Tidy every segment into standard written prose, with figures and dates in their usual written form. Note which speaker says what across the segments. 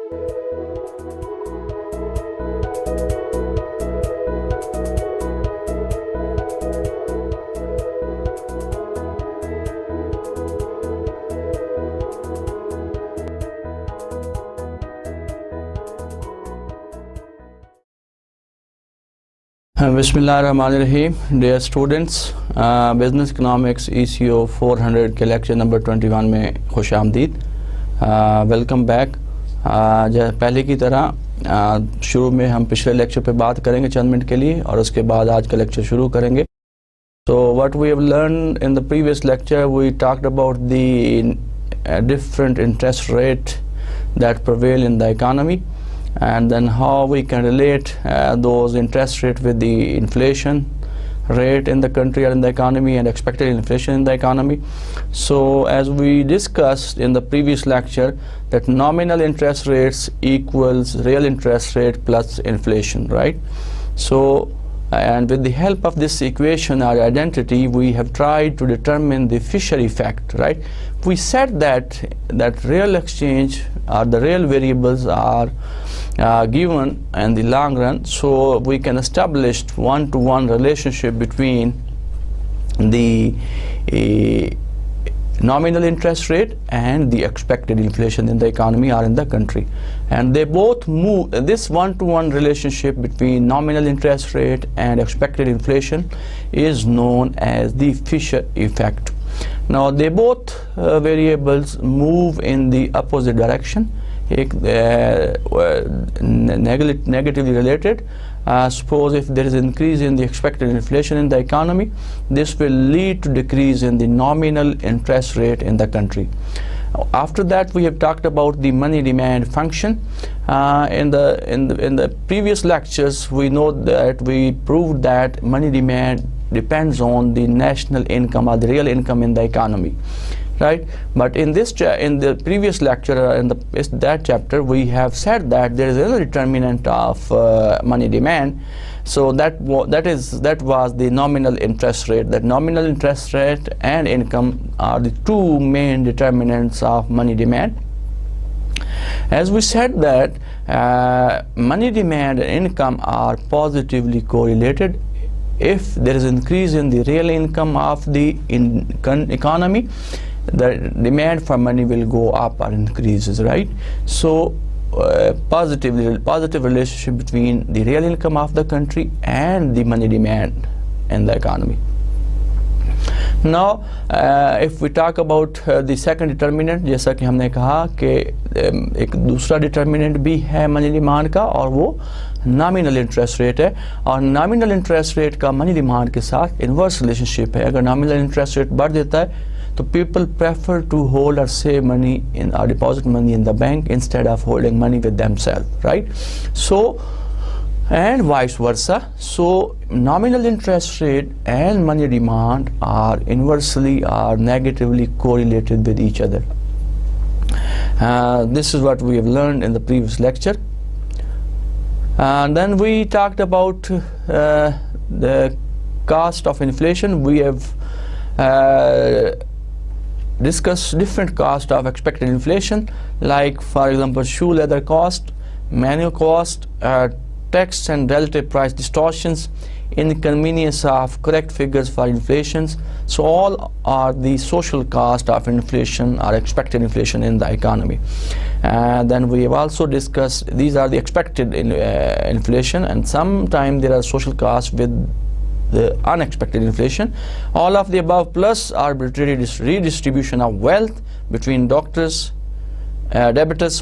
Speaker 1: Bismillahirrahmanirrahim. Dear students, Business Economics ECO 400 के lecture number 21 में खुश आमदीद। Welcome back. पहले की तरह शुरू में हम पिछले लेक्चर पे बात करेंगे चंद मिनट के लिए और उसके बाद आज का लेक्चर शुरू करेंगे। So what we have learned in the previous lecture, we talked about the different interest rate that prevail in the economy, and then how we can relate those interest rate with the inflation rate in the country or in the economy and expected inflation in the economy. So as we discussed in the previous lecture, that nominal interest rates equals real interest rate plus inflation, right? So and with the help of this equation or identity, we have tried to determine the Fisher effect, right? We said that real exchange or the real variables are given in the long run, so we can establish one-to-one relationship between the nominal interest rate and the expected inflation in the economy or in the country, and they both move. This one-to-one relationship between nominal interest rate and expected inflation is known as the Fisher effect. Now they both variables move in the opposite direction, negatively related. Suppose if there is increase in the expected inflation in the economy, this will lead to decrease in the nominal interest rate in the country. After that, we have talked about the money demand function. In the previous lectures, we know that we proved that money demand depends on the national income or the real income in the economy, right? But in the previous lecture, in that chapter, we have said that there is another determinant of money demand. So that was the nominal interest rate. That nominal interest rate and income are the two main determinants of money demand. As we said that money demand and income are positively correlated. If there is increase in the real income of the economy, the demand for money will go up or increases, right? So positive relationship between the real income of the country and the money demand in the economy. Now if we talk about the second determinant, जैसा कि हमने कहा कि एक दूसरा determinant भी है money demand का, और वो nominal interest rate है, और nominal interest rate का money demand के साथ inverse relationship है. अगर nominal interest rate बढ़ देता है तो people prefer to hold or save money in or deposit money in the bank instead of holding money with themselves, right? So and vice versa. So nominal interest rate and money demand are inversely or negatively correlated with each other. This is what we have learned in the previous lecture. And then we talked about the cost of inflation. We have discussed different cost of expected inflation, like for example shoe leather cost, manual cost, tax and relative price distortions, inconvenience of correct figures for inflations. So all are the social cost of inflation or expected inflation in the economy. Then we have also discussed these are the expected inflation, and sometimes there are social costs with the unexpected inflation. All of the above plus arbitrary redistribution of wealth between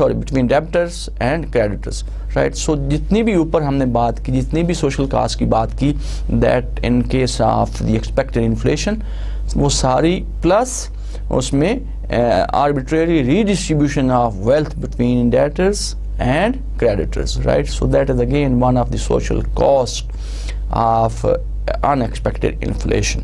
Speaker 1: between debtors and creditors, right? So जितनी भी ऊपर हमने बात की, जितनी भी social cost की बात की, that in case of the expected inflation, वो सारी plus उसमें arbitrary redistribution of wealth between debtors and creditors, right? So that is again one of the social cost of unexpected inflation.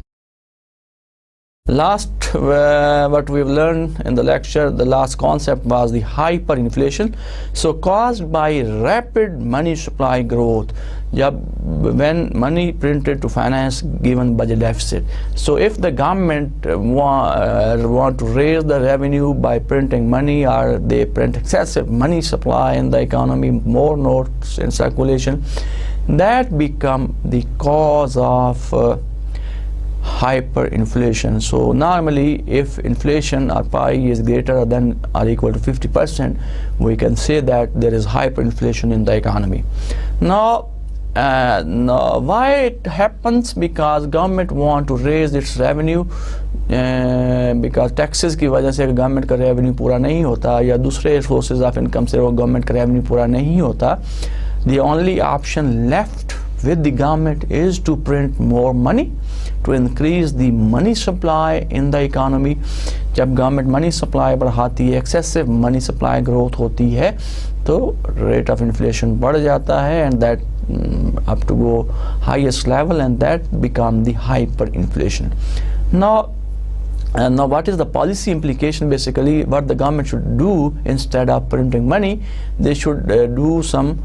Speaker 1: Last, what we've learned in the lecture, the last concept was the hyperinflation. So caused by rapid money supply growth, when money printed to finance given budget deficit. So if the government want to raise the revenue by printing money, or they print excessive money supply in the economy, more notes in circulation, that become the cause of hyperinflation. So normally if inflation or pi is greater than or equal to 50%, we can say that there is hyperinflation in the economy. Now why it happens? Because government want to raise its revenue, because taxes की वजह से government का revenue पूरा नहीं होता, या दूसरे sources of income से वो गवर्नमेंट का रेवेन्यू पूरा नहीं होता, the only option left with the government is to print more money to increase the money supply in the economy. जब गवर्नमेंट मनी सप्लाई बढ़ाती है, एक्सेसिव मनी सप्लाई ग्रोथ होती है, तो रेट ऑफ इन्फ्लेशन बढ़ जाता है, and that up to go highest level, and that become the hyperinflation. Now what is the policy implication? Basically what the government should do, instead of printing money, they should do some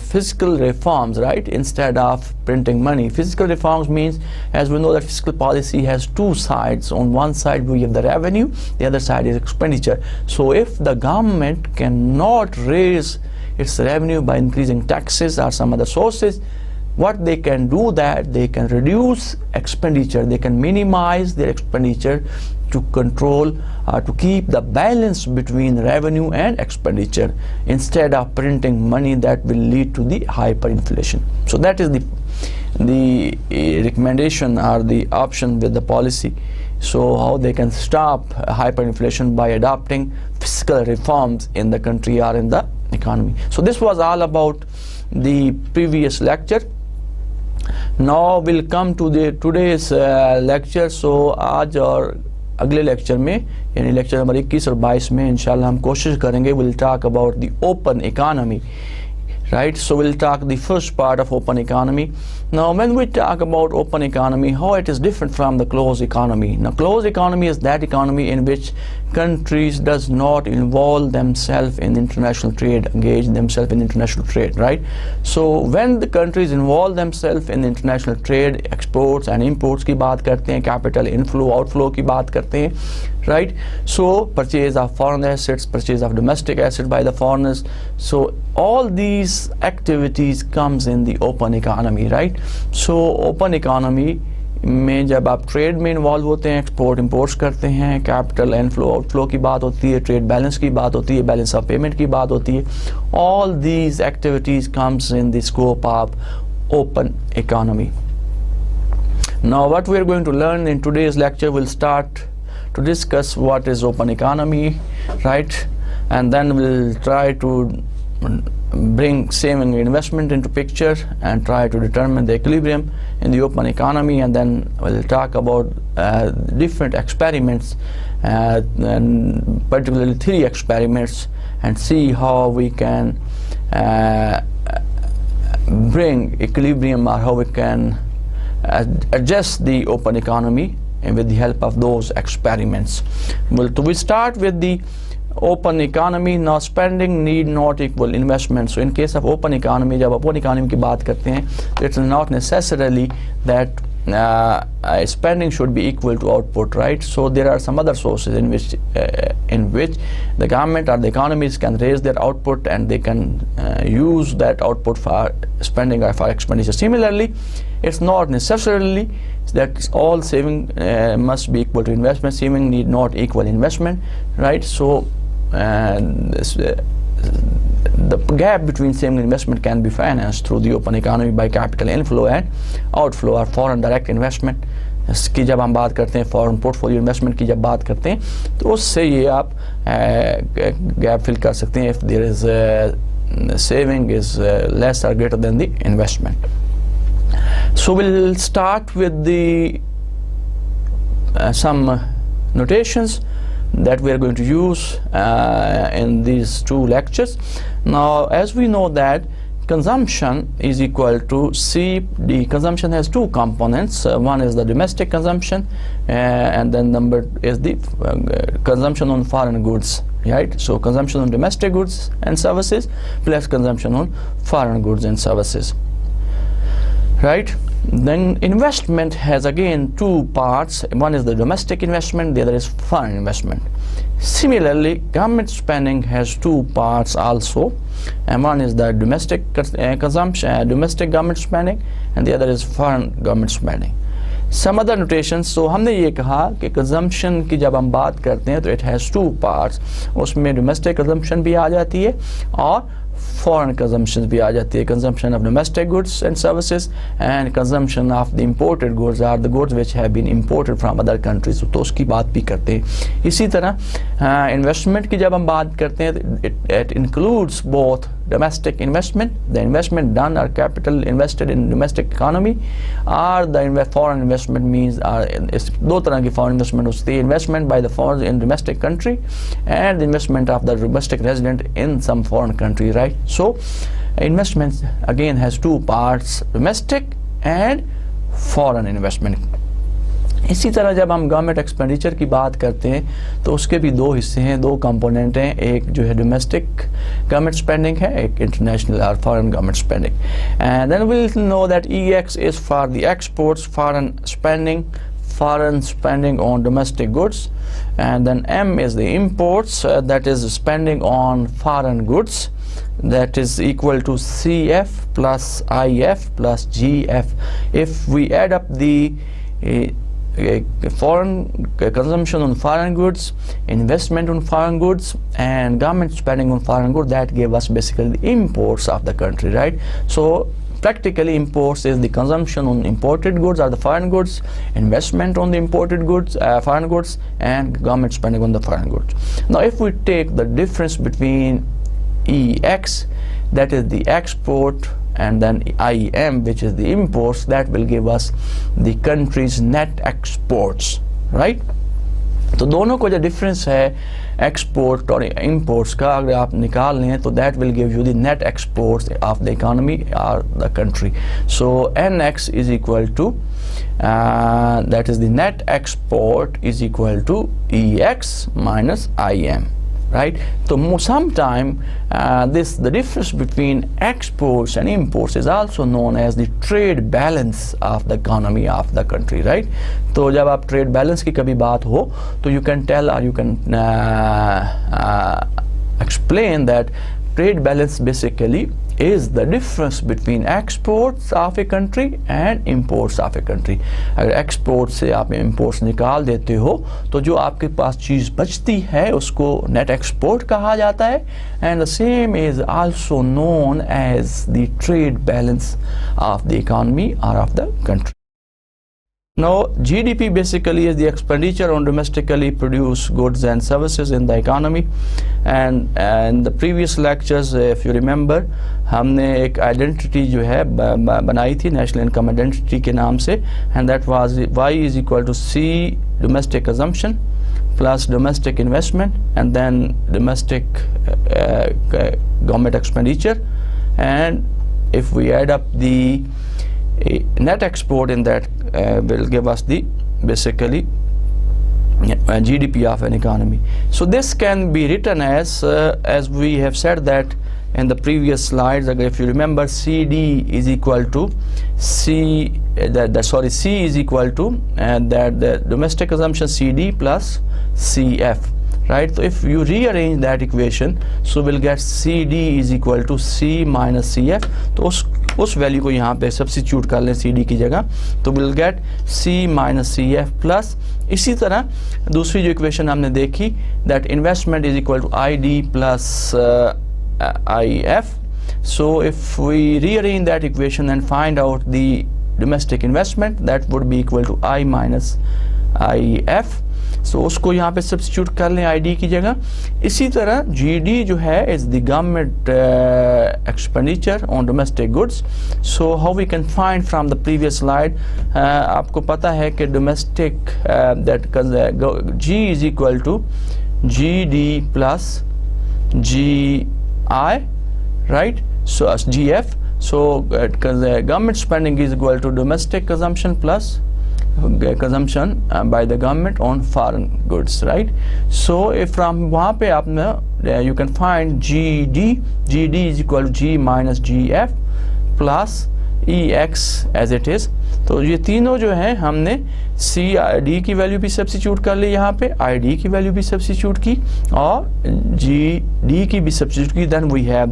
Speaker 1: fiscal reforms, right? Instead of printing money, fiscal reforms means, as we know, that fiscal policy has two sides. On one side we have the revenue, the other side is expenditure. So if the government cannot raise its revenue by increasing taxes or some other sources, what they can do, that they can reduce expenditure, they can minimize their expenditure to control to keep the balance between revenue and expenditure, instead of printing money that will lead to the hyperinflation. So that is the recommendation or the option with the policy. So how they can stop hyperinflation? By adopting fiscal reforms in the country or in the economy. So this was all about the previous lecture. Now we'll come to the today's lecture. So आज और अगले lecture में, यानी lecture number 21 और 22 में इंशाल्लाह हम कोशिश करेंगे, we'll talk about the open economy, right? So we'll talk the first part of open economy. Now when we talk about open economy, how it is different from the closed economy. Now closed economy is that economy in which countries does not involve themselves in international trade, engage themselves in international trade, right? So when the countries involve themselves in international trade, exports and imports की बात करते हैं, capital inflow outflow की बात करते हैं, right? So purchase of foreign assets, purchase of domestic assets by the foreigners, so all these activities comes in the open economy, right? So open economy में जब आप ट्रेड में इन्वॉल्व होते हैं, एक्सपोर्ट इंपोर्ट्स करते हैं, कैपिटल इनफ्लो आउटफ्लो की बात होती है, ट्रेड बैलेंस की बात होती है, बैलेंस ऑफ पेमेंट की बात होती है, all these activities comes in the scope of open economy. Now what we are going to learn in today's lecture, we'll start to discuss what is open economy, right? And then we'll try to bring saving and investment into picture and try to determine the equilibrium in the open economy, and then we'll talk about different experiments, and particularly 3 experiments, and see how we can bring equilibrium, or how we can adjust the open economy, and with the help of those experiments. Well, we start with the open economy. Now spending need not equal investment. So in case of open economy, जब open economy की बात करते हैं, it's not necessarily that spending should be equal to output, right? So there are some other sources in which the government or the economies can raise their output, and they can use that output for spending or for expenditure. Similarly, it's not necessarily that all saving must be equal to investment. Saving need not equal investment, right? So the gap between saving and investment can be financed through the open economy by capital inflow and outflow, or foreign direct investment की जब हम बात करते हैं, foreign portfolio investment की जब बात करते हैं, तो उससे ये आप गैप फिल कर सकते हैं if there is saving is less or greater than the investment. So we'll start with the some notations that we are going to use in these 2 lectures. Now as we know that consumption is equal to C. The consumption has two components. One is the domestic consumption, and then number is the consumption on foreign goods, right? So consumption on domestic goods and services plus consumption on foreign goods and services, right? Then investment has again two parts. One is the domestic investment, the other is foreign investment. Similarly, government spending has two parts also, and one is the domestic consumption, domestic government spending, and the other is foreign government spending. Some other notations. So हमने ये कहा कि consumption की जब हम बात करते हैं तो it has two parts. उसमें domestic consumption भी आ जाती है और foreign consumption भी आ जाती है. Consumption of domestic goods and services and consumption of the imported goods are the goods which have been imported from other countries. तो उसकी बात भी करते हैं. इसी तरह investment की जब हम बात करते हैं it includes both domestic investment, the investment done or capital invested in domestic economy, or the foreign investment means दो तरह की foreign investment होती है. Investment by the foreign in domestic country and the investment of the domestic resident in some foreign country, right? So investment again has two parts, domestic and foreign investment. इसी तरह जब हम government expenditure की बात करते हैं तो उसके भी दो हिस्से हैं, दो कंपोनेंट हैं. एक जो है डोमेस्टिक गवर्नमेंट स्पेंडिंग है, एक इंटरनेशनल और foreign government spending. And then we will know that EX is for the exports, foreign spending on domestic goods, and then M is the imports, that is spending on foreign goods, that is equal to CF plus IF plus GF. If we add up the foreign consumption on foreign goods, investment on foreign goods, and government spending on foreign goods, that gave us basically the imports of the country, right? So practically imports is the consumption on imported goods or the foreign goods, investment on the imported goods, foreign goods, and government spending on the foreign goods. Now if we take the difference between EX, that is the export, and then IM, which is the imports, that will give us the country's net exports, right? तो दोनों को जो difference है export और imports का अगर आप निकाल लें तो that will give you the net exports of the economy और the country. So NX is equal to that is the net export is equal to EX minus IM, right? So sometime the difference between exports and imports is also known as the trade balance of the economy of the country, right? तो जब आप trade balance की कभी बात हो तो you can tell or you can explain that trade balance basically is the difference between exports of a country and imports of a country. अगर exports से आप imports निकाल देते हो तो जो आपके पास चीज़ बचती है उसको net export कहा जाता है, and the same is also known as the trade balance of the economy or of the country. Now GDP basically is the expenditure on domestically produced goods and services in the economy, and in the previous lectures if you remember हमने एक identity जो है बनाई थी national income identity के नाम से, and that was Y is equal to C domestic consumption plus domestic investment and then domestic government expenditure, and if we add up the net export in that will give us the basically GDP of an economy. So this can be written as we have said that in the previous slides. If you remember, CD is equal to C is equal to that the domestic consumption CD plus CF, right? So if you rearrange that equation, so we'll get CD is equal to C minus CF. तो उस value को यहाँ पे substitute कर लें CD की जगह, तो will get C minus CF plus. इसी तरह दूसरी जो इक्वेशन हमने देखी that investment is equal to ID plus IF. So if we rearrange that equation and find out the domestic investment, that would be equal to I minus IF. So उसको यहाँ पे substitute कर लें ID की जगह. इसी तरह GD जो है is the government expenditure on domestic goods. So how we can find from the previous slide, आपको पता है कि domestic that G is equal to GD plus GI, right? so as GF. So the government spending is equal to domestic consumption plus consumption by the government on foreign goods, right? So if from वहाँ पे आपने you can find GD is equal to G minus GF plus EX as it is. तो ये तीनों जो हैं हमने CD की वैल्यू भी सब्स्टिट्यूट कर ली, यहाँ पे ID की वैल्यू भी सब्स्टिट्यूट की और GD की भी सब्स्टिट्यूट की. Then we have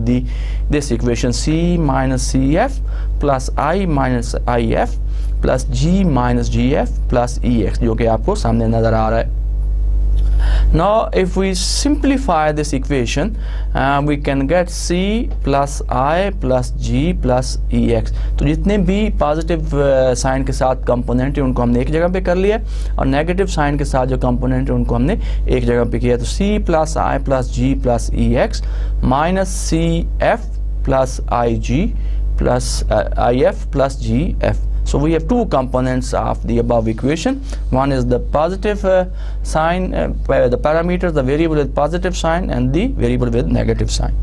Speaker 1: this equation C minus CF plus I minus IF plus G minus GF plus EX, जो कि आपको सामने नजर आ रहा है. Now if we simplify this equation, we can get C plus I plus G plus EX. तो जितने भी पॉजिटिव साइन के साथ कंपोनेंट है उनको हमने एक जगह पे कर लिया और नेगेटिव साइन के साथ जो कंपोनेंट है उनको हमने एक जगह पे किया. तो C plus I plus G plus EX minus CF plus IG plus IF plus GF. So we have two components of the above equation. One is the positive sign, the parameters, the variable with positive sign and the variable with negative sign.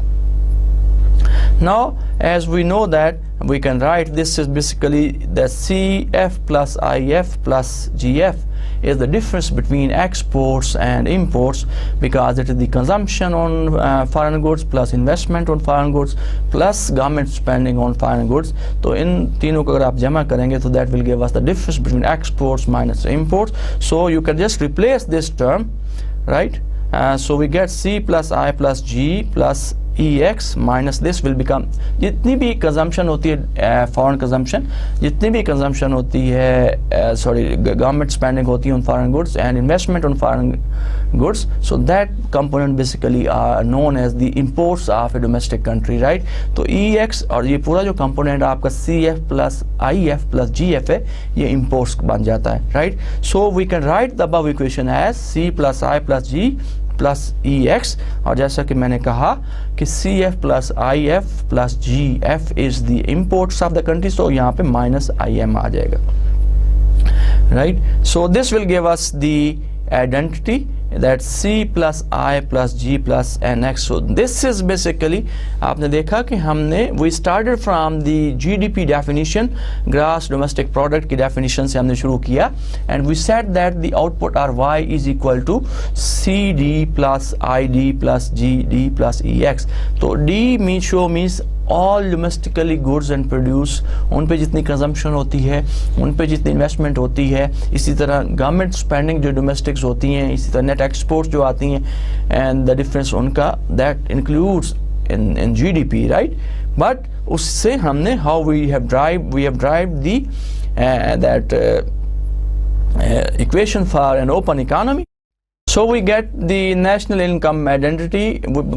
Speaker 1: Now as we know that we can write this is basically the CF plus IF plus GF is the difference between exports and imports, because it is the consumption on foreign goods plus investment on foreign goods plus government spending on foreign goods. तो इन तीनों को अगर आप जमा करेंगे तो that will give us the difference between exports minus imports. So you can just replace this term, right? So we get C plus I plus G plus EX minus this will become, जितनी भी consumption होती है foreign consumption, जितनी भी consumption होती है government spending होती है on foreign goods and investment on foreign goods, so that component basically are known as the imports of a domestic country, right? तो EX और ये पूरा जो कंपोनेंट आपका CF plus IF plus GF है, ये इंपोर्ट्स बन जाता है, right? So we can write the above equation as C plus I plus G plus EX, और जैसा कि मैंने कहा कि CF plus IF plus GF is the imports of the country, so यहाँ पे माइनस IM आ जाएगा, right? So this will give us the identity that C plus I plus G plus NX. So this is basically, आपने देखा कि हमने we started from the GDP definition, gross domestic product की definition से हमने शुरू किया, and we said that the output or Y is equal to CD plus ID plus GD plus EX. तो D means all domestically goods and produce, उन पे जितनी consumption होती है, उन पे जितनी इन्वेस्टमेंट होती है, इसी तरह गवर्नमेंट स्पेंडिंग जो डोमेस्टिक्स होती हैं, इसी तरह नेट एक्सपोर्ट्स जो आती हैं, एंड द डिफरेंस उनका that includes in GDP, right? But उससे हमने how we have derived that equation for an open economy. So we get the national income identity.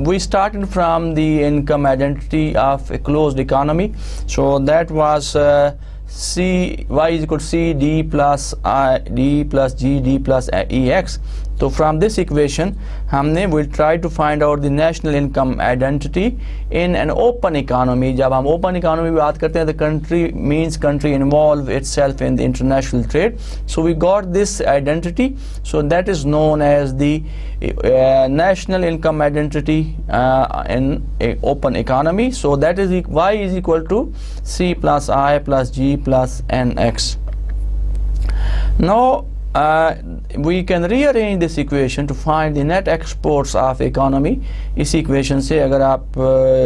Speaker 1: We started from the income identity of a closed economy. So that was Y is equal to C D plus I D plus G D plus EX. So from this equation हमने will try to find out the national income identity in an open economy. जब हम open economy की बात करते हैं, the country means country involve itself in the international trade. So we got this identity. So that is known as the national income identity in a open economy. So that is Y is equal to C plus I plus G plus NX. Now we can rearrange this equation to find the net exports of economy. इस equation से अगर आप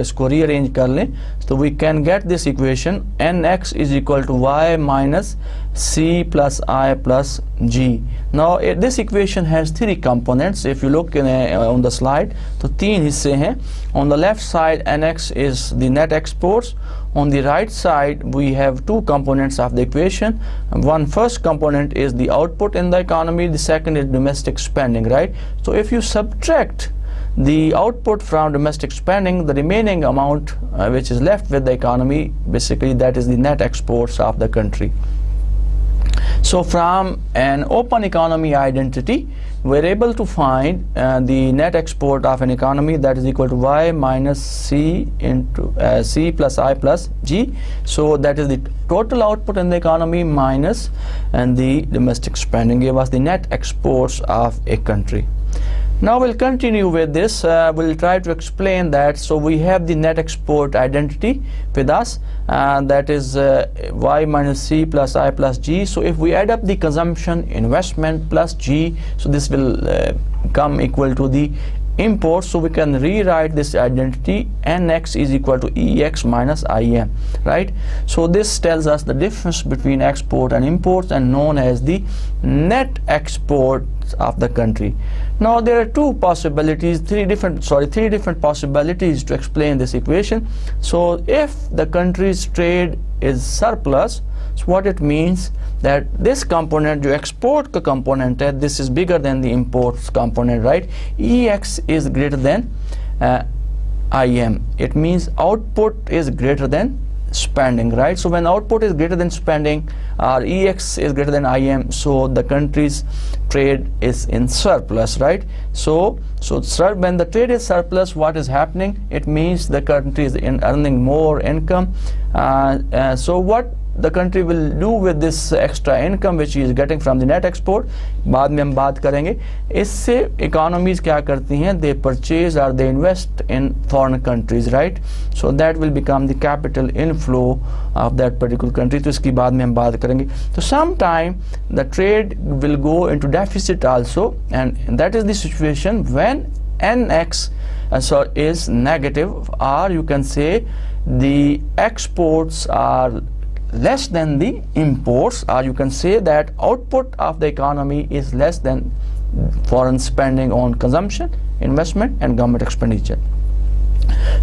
Speaker 1: इसको rearrange कर लें तो we can get this equation NX is equal to Y minus C plus I plus G. Now this equation has three components. If you look on the slide, तो तीन हिस्से हैं. On the left side NX is the net exports. On the right side we have two components of the equation. One first component is the output in the economy, the second is domestic spending, right? So if you subtract the output from domestic spending, the remaining amount which is left with the economy, basically that is the net exports of the country. So from an open economy identity, we're able to find the net export of an economy, that is equal to Y minus C into C plus I plus G. So that is the total output in the economy minus and the domestic spending give us the net exports of a country. Now we'll continue with this. We'll try to explain that. So we have the net export identity with us, that is y minus c plus I plus g. So if we add up the consumption, investment plus g, so this will come equal to the import. So we can rewrite this identity, nx is equal to ex minus im, right? So this tells us the difference between export and imports, and known as the net exports of the country. Now there are three different possibilities to explain this equation. So if the country's trade is surplus, so what it means that this component, जो export का component है, this is bigger than the imports component, right? Ex is greater than im. It means output is greater than spending, right? So when output is greater than spending, or ex is greater than im, so the country's trade is in surplus, right? So when the trade is surplus, what is happening? It means the country is earning more income. So what the country will do with this extra income which he is getting from the net export, बाद में हम बात करेंगे. इससे economies क्या करती हैं? They purchase or they invest in foreign countries, right? So that will become the capital inflow of that particular country. तो इसकी बाद में हम बात करेंगे. So sometime the trade will go into deficit also, and that is the situation when nx is negative, or you can say the exports are less than the imports, or you can say that output of the economy is less than foreign spending on consumption, investment and government expenditure.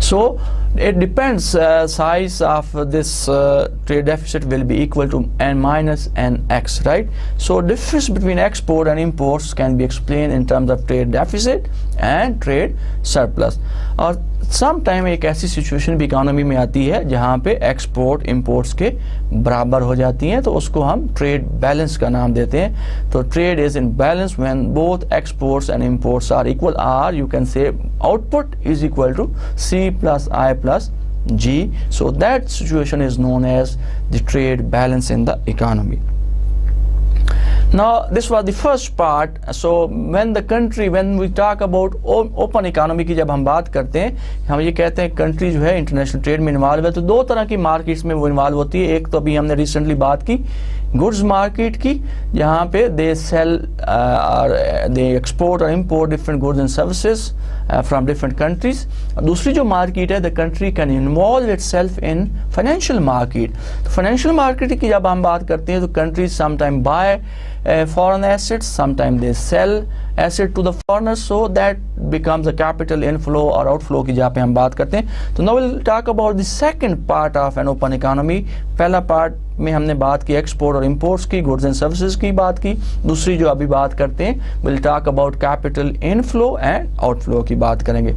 Speaker 1: So it depends, size of this trade deficit will be equal to n minus nx, right? So difference between export and imports can be explained in terms of trade deficit and trade surplus. और sometime एक ऐसी situation भी economy में आती है जहाँ पे export imports के बराबर हो जाती हैं, तो उसको हम ट्रेड बैलेंस का नाम देते हैं. तो trade is in balance when both exports and imports are equal, or you can say output is equal to C plus I plus G. So that situation is known as the trade balance in the economy. Now this was the first part. So when we talk about open economy की जब हम बात करते हैं, हम ये कहते हैं कंट्री जो है इंटरनेशनल ट्रेड में इन्वॉल्व है, तो दो तरह की मार्केट्स में वो इन्वॉल्व होती है. एक तो अभी हमने रिसेंटली बात की गुड्स मार्केट की, जहाँ पे दे सेल दे एक्सपोर्ट और import different goods and services from different countries. दूसरी जो मार्केट है, the country can involve itself in financial market. तो फाइनेंशियल मार्केट की जब हम बात करते हैं, तो countries sometime buy foreign assets, sometimes they sell asset to the foreigners, so that becomes a capital inflow or outflow की जहाँ पे हम बात करते हैं. तो now we'll talk about the second part of an open economy. पहला part में हमने बात की एक्सपोर्ट और इंपोर्ट्स की, गुड्स एंड सर्विसेज की बात की. दूसरी जो अभी बात करते हैं, we'll talk about capital inflow and outflow की बात करेंगे.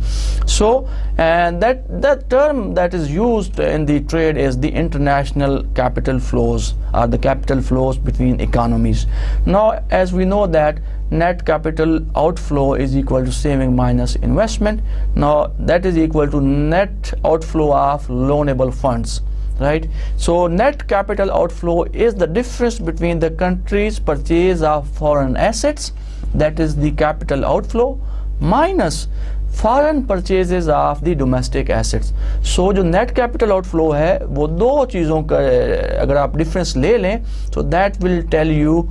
Speaker 1: So and that term that is used in the trade is the international capital flows, or the capital flows between economies. Now as we know that net capital outflow is equal to saving minus investment. Now that is equal to net outflow of loanable funds, right? So net capital outflow is the difference between the country's purchase of foreign assets, that is the capital outflow, minus foreign purchases of the domestic assets. So जो net capital outflow है, वो दो चीज़ों का अगर आप difference ले लें, so that will tell you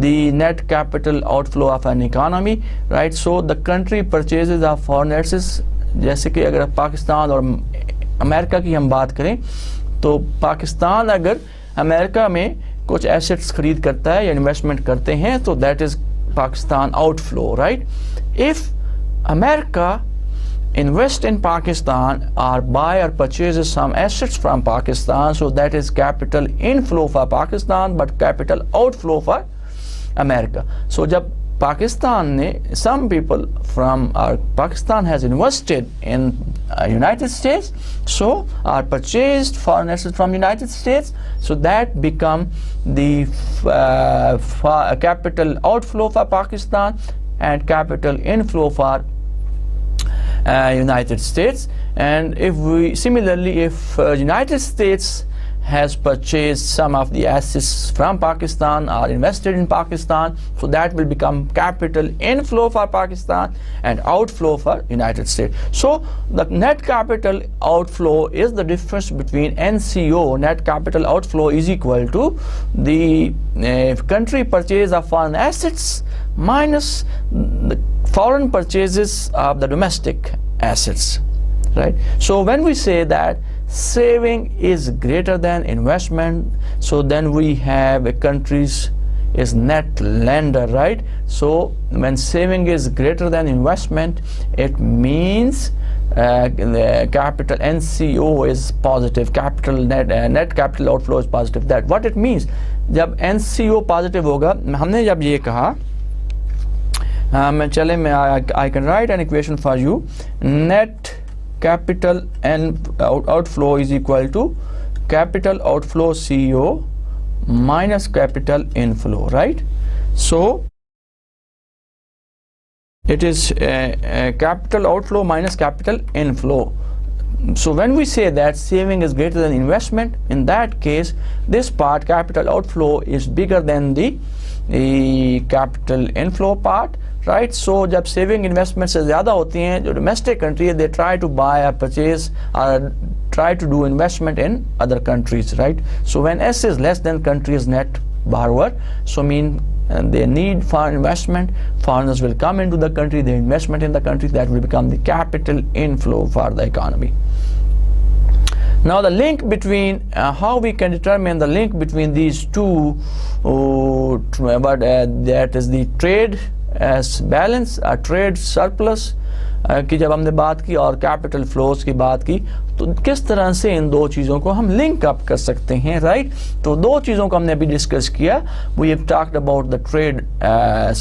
Speaker 1: the net capital outflow of an economy, right? So the country purchases of foreign assets, जैसे कि अगर पाकिस्तान और अमेरिका की हम बात करें, तो पाकिस्तान अगर अमेरिका में कुछ एसेट्स खरीद करता है या इन्वेस्टमेंट करते हैं, तो that is Pakistan outflow, right? If America invest in Pakistan or buy or purchases some assets from Pakistan, so that is capital inflow for Pakistan but capital outflow for America. So जब पाकिस्तान ने, some people from Pakistan has invested in United States, so are purchased foreign assets from United States, so that become the capital outflow for Pakistan and capital inflow for United States. And if we similarly, if United States has purchased some of the assets from Pakistan or invested in Pakistan, so that will become capital inflow for Pakistan and outflow for United States. So the net capital outflow is the difference between NCO, net capital outflow, is equal to the country purchase of foreign assets minus the foreign purchases of the domestic assets, right? So when we say that saving is greater than investment, so then we have a country's is net lender, right? So when saving is greater than investment, it means the capital NCO is positive, capital net capital outflow is positive. That what it means, जब NCO positive होगा, हमने जब ये कहा, I can write an equation for you. Net capital and outflow is equal to capital outflow CO minus capital inflow, right? So it is capital outflow minus capital inflow. So when we say that saving is greater than investment, in that case this part, capital outflow, is bigger than the capital inflow part, right? So जब saving investment से ज़्यादा होती हैं, जो domestic country है, they try to buy or purchase or try to do investment in other countries, right? So when S is less than country's net borrower, so mean they need foreign investment, foreigners will come into the country, the investment in the country, that will become the capital inflow for the economy. Now the link between how we can determine the link between these two, that is the trade balance, trade surplus की जब हमने बात की और capital flows की बात की, तो किस तरह से इन दो चीज़ों को हम लिंक अप कर सकते हैं, राइट? तो दो चीज़ों को हमने अभी डिस्कस किया. We have talked about the trade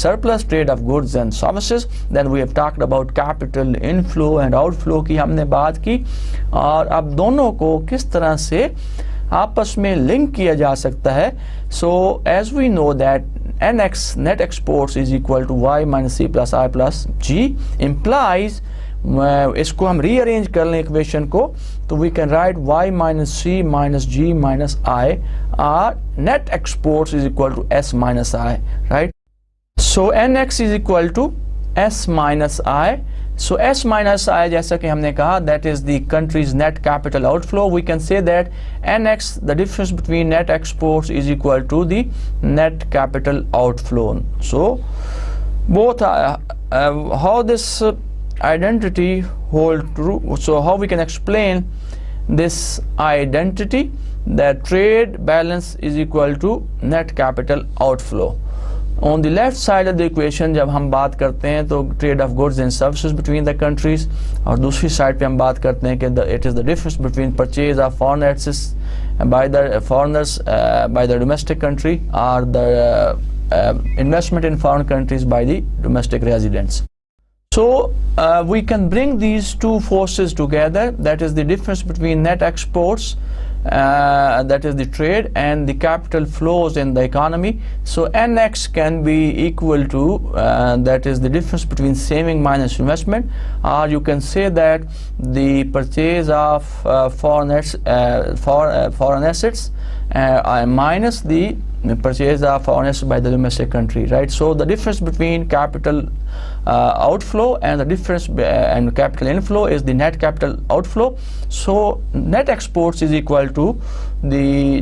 Speaker 1: surplus, trade of goods and services. Then we have talked about capital inflow and outflow की हमने बात की, और अब दोनों को किस तरह से आपस में लिंक किया जा सकता है. So as we know that NX, net exports, is equal to Y minus C plus I plus G, implies, इसको हम rearrange कर लें इक्वेशन को, तो we can write Y minus C minus G minus I, or net exports is equal to S minus I, right? So NX is equal to S minus I. So S minus I, जैसा कि हमने कहा, that is the country's net capital outflow. We can say that NX, the difference between net exports, is equal to the net capital outflow. So both how this identity hold true, so how we can explain this identity, that trade balance is equal to net capital outflow. On the left side of the equation जब हम बात करते हैं तो trade of goods and services between the countries, और दूसरी side पे हम बात करते हैं कि it is the difference between purchase of foreign assets by the foreigners by the domestic country, or the investment in foreign countries by the domestic residents. So we can bring these two forces together, that is the difference between net exports, that is the trade, and the capital flows in the economy. So NX can be equal to that is the difference between saving minus investment, or you can say that the purchase of foreign assets minus the purchase of foreign assets by the domestic country, right? So the difference between capital outflow and the difference and capital inflow is the net capital outflow. So net exports is equal to the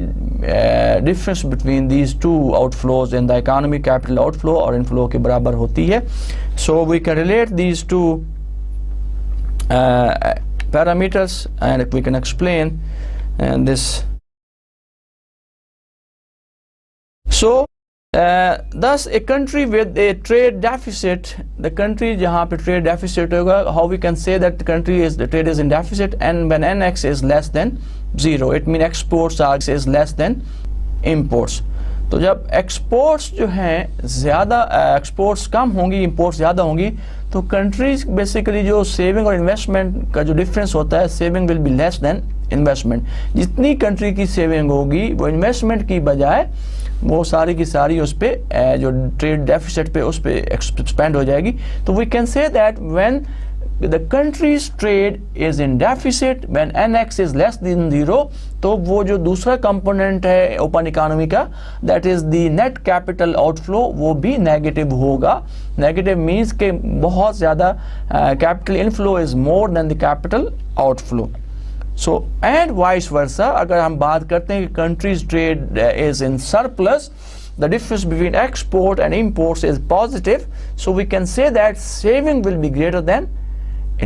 Speaker 1: difference between these two outflows in the economy, capital outflow और inflow के बराबर होती है. So we can relate these two parameters, and we can explain this. So thus a country with a trade deficit, the country जहाँ पे trade deficit होगा, how we can say that the country is, the trade is in deficit, and when NX is less than 0, it means exports are is less than imports. तो जब exports जो हैं ज़्यादा, exports कम होंगी, imports ज़्यादा होंगी, तो countries basically जो saving और investment का जो difference होता है, saving will be less than investment. जितनी country की saving होगी वो investment की बजाय वो सारी की सारी उस पे जो ट्रेड डेफिसिट पे उस पे एक्सपेंड हो जाएगी. तो we can say that when the country's trade is in deficit when nx is less than 0, तो वो जो दूसरा कंपोनेंट है ओपन इकोनॉमी का, that is the net capital outflow, वो भी नेगेटिव होगा. नेगेटिव मींस के बहुत ज़्यादा capital inflow is more than the capital outflow. So and vice versa, अगर हम बात करते हैं कि countries trade is in surplus, the difference between export and imports is positive, so we can say that saving will be greater than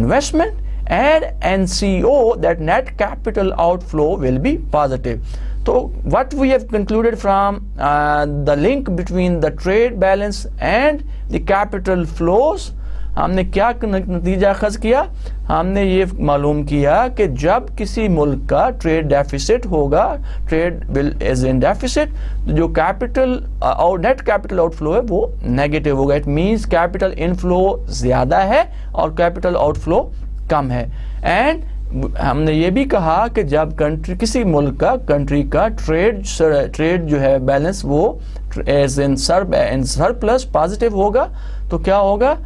Speaker 1: investment, and NCO, that net capital outflow, will be positive. So what we have concluded from the link between the trade balance and the capital flows, हमने क्या नतीजा अखज़ किया, हमने ये मालूम किया कि जब किसी मुल्क का ट्रेड डेफिसिट होगा, trade bill is in deficit, तो जो कैपिटल और नेट कैपिटल आउटफ्लो है वो नेगेटिव होगा. इट मींस कैपिटल इनफ्लो ज़्यादा है और कैपिटल आउटफ्लो कम है. एंड हमने ये भी कहा कि जब किसी मुल्क का कंट्री का ट्रेड जो है बैलेंस वो एज इन सरप्लस पॉजिटिव होगा, तो क्या होगा,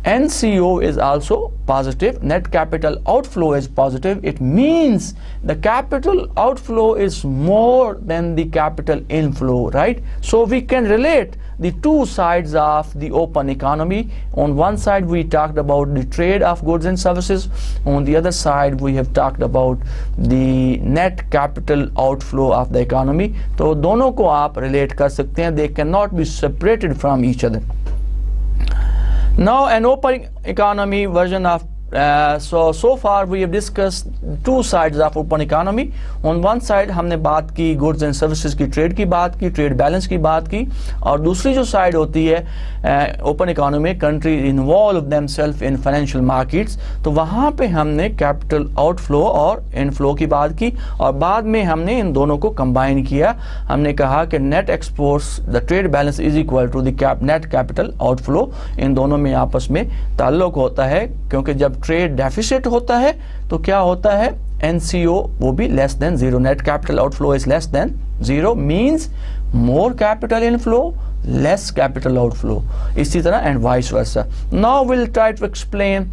Speaker 1: NCO is also positive, net capital outflow is positive. It means the capital outflow is more than the capital inflow, right? So we can relate the two sides of the open economy. On one side we talked about the trade of goods and services, on the other side we have talked about the net capital outflow of the economy. तो दोनों को आप relate कर सकते हैं, they cannot be separated from each other. Now an open economy version of so far we have discussed two sides of open economy. On one side हमने बात की goods and services की, ट्रेड की बात की, ट्रेड बैलेंस की बात की, और दूसरी जो साइड होती है ओपन इकोनॉमी में, country involve themselves in financial markets, तो वहाँ पे हमने कैपिटल आउटफ्लो और इनफ्लो की बात की, और बाद में हमने इन दोनों को कंबाइन किया. हमने कहा कि net exports, the trade balance is equal to the net capital outflow. इन दोनों में आपस में ताल्लुक होता है, क्योंकि जब ट्रेड डेफिसिट होता है तो क्या होता है, NCO वो भी less than zero, net capital outflow is less than zero, means more capital inflow, less capital outflow. इसी तरह and vice versa. Now we'll try to explain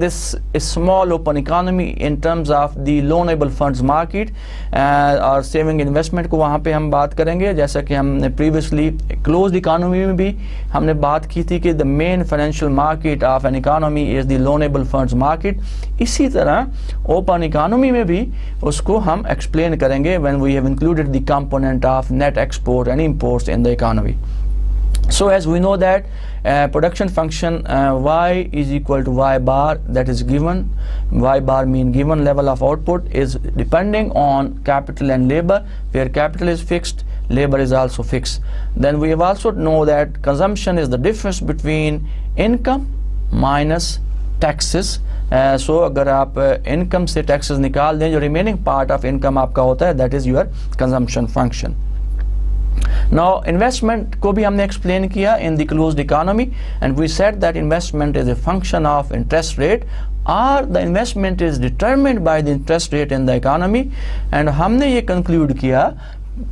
Speaker 1: this small open economy in terms of the loanable funds market और saving investment को वहाँ पे हम बात करेंगे. जैसा कि हमने previously closed economy में भी हमने बात की थी कि the main financial market of an economy is the loanable funds market. इसी तरह open economy में भी उसको हम explain करेंगे when we have included the component of net export and imports in the economy. So as we know that production function y is equal to y bar, that is given, y bar mean given level of output is depending on capital and labor, where capital is fixed, labor is also fixed. Then we have also know that consumption is the difference between income minus taxes. So अगर आप income से taxes निकाल दें, जो remaining part of income आपका होता है, that is your consumption function. Now investment को भी हमने explain किया in the closed economy, and we said that investment is a function of interest rate, or the investment is determined by the interest rate in the economy. And हमने ये conclude किया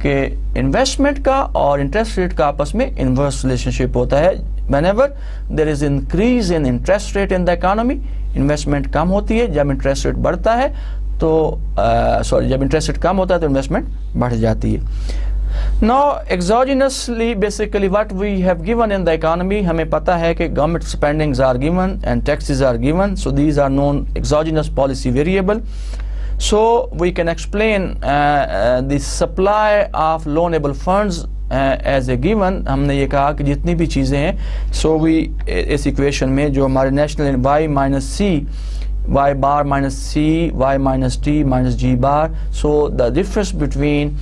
Speaker 1: कि investment का और interest rate का आपस में inverse relationship होता है. Whenever there is increase in interest rate in the economy, investment कम होती है. जब interest rate बढ़ता है तो जब interest rate कम होता है तो investment बढ़ जाती है. Now exogenously basically what we have given in the economy, हमें पता है कि government spendings are given and taxes are given, so these are known exogenous policy variable. So we can explain the supply of loanable funds as a given. हमने ये कहा कि जितनी भी चीज़ें हैं, so we इस equation में जो हमारे national y minus c, y bar minus c, y minus t minus g bar, so the difference between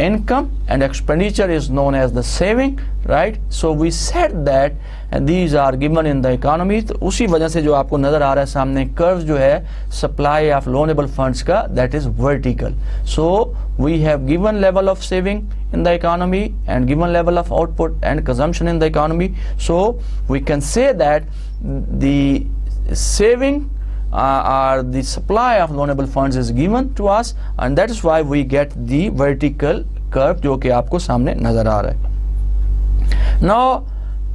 Speaker 1: income and expenditure is known as the saving, right? So we said that and these are given in the economy. तो उसी वजह से जो आपको नज़र आ रहा है सामने कर्व जो है supply of loanable funds का, that is vertical. So we have given level of saving in the economy and given level of output and consumption in the economy. So we can say that the saving or the supply of loanable funds is given to us, and that is why we get the vertical curve जो कि आपको सामने नजर आ रहा है. Now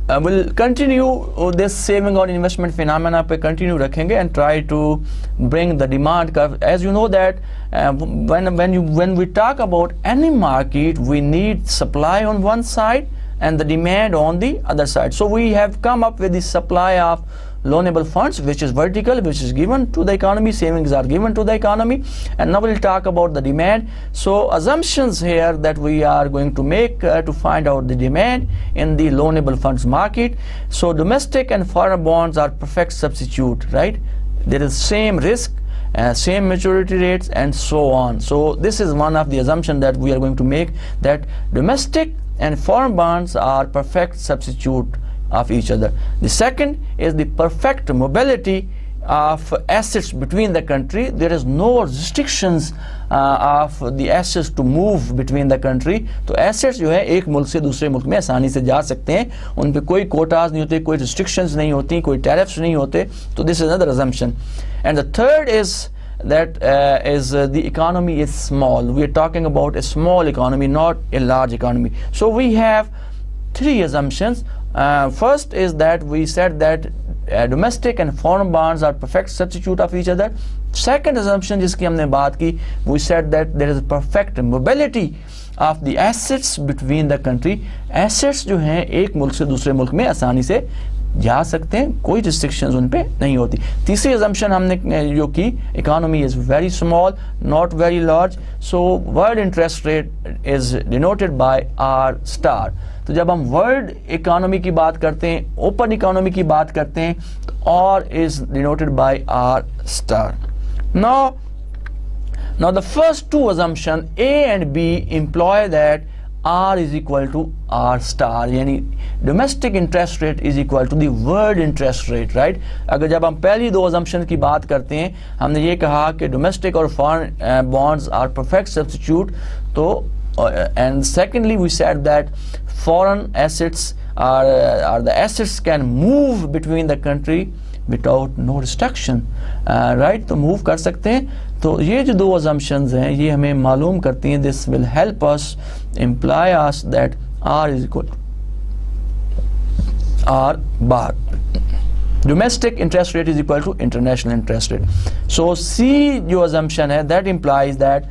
Speaker 1: will continue this saving or investment phenomena पे continue रखेंगे and try to bring the demand curve. As you know that when we talk about any market, we need supply on one side and the demand on the other side. So we have come up with the supply of loanable funds, which is vertical, which is given to the economy, savings are given to the economy, and now we'll talk about the demand. So assumptions here that we are going to make to find out the demand in the loanable funds market. So domestic and foreign bonds are perfect substitute, right? There is same risk, same maturity rates, and so on. So this is one of the assumptions that we are going to make, that domestic and foreign bonds are perfect substitute of each other. The second is the perfect mobility of assets between the country. There is no restrictions of the assets to move between the country. तो assets जो है एक मुल्क से दूसरे मुल्क में आसानी से जा सकते हैं, उन पे कोई quotas नहीं होते, कोई restrictions नहीं होती, कोई tariffs नहीं होते. तो this is another assumption. And the third is that the economy is small. We are talking about a small economy, not a large economy. So we have three assumptions. First is that we said that domestic and foreign bonds are perfect substitute of each other. Second assumption जिसकी हमने बात की, we said that there is perfect mobility of the assets between the country. Assets जो हैं एक मुल्क से दूसरे मुल्क में आसानी से जा सकते हैं, कोई restrictions उन पे नहीं होती. तीसरी assumption हमने जो की, economy is very small, not very large. So world interest rate is denoted by R star. तो जब हम वर्ल्ड इकोनॉमी की बात करते हैं, ओपन इकोनॉमी की बात करते हैं, तो R is denoted by R star. Now the first two assumptions A and B imply that R is equal to R star, यानी domestic interest rate is equal to the world interest rate, right? अगर जब हम पहली दो assumption की बात करते हैं, हमने ये कहा कि domestic और foreign bonds are perfect substitute. तो and secondly we said that foreign assets are the assets can move between the country without no restriction, right? तो move कर सकते हैं. तो ये जो दो assumptions हैं, ये हमें मालूम करती हैं. This will help us imply us that R is equal to R bar. Domestic interest rate is equal to international interest rate. So C जो assumption है, that implies that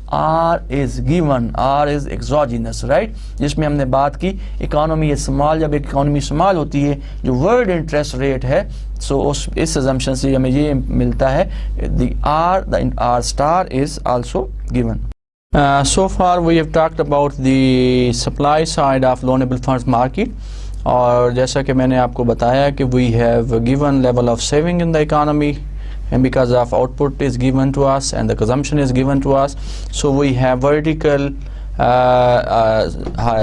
Speaker 1: R is given, R is exogenous, right? जिसमें हमने बात की economy is small. जब economy small होती है, जो world interest rate है, so इस assumption से हमें ये मिलता है, the R star is also given. So far we have talked about the supply side of loanable funds market. और जैसा कि मैंने आपको बताया कि we have a given level of saving in the economy, and because of output is given to us and the consumption is given to us, so we have vertical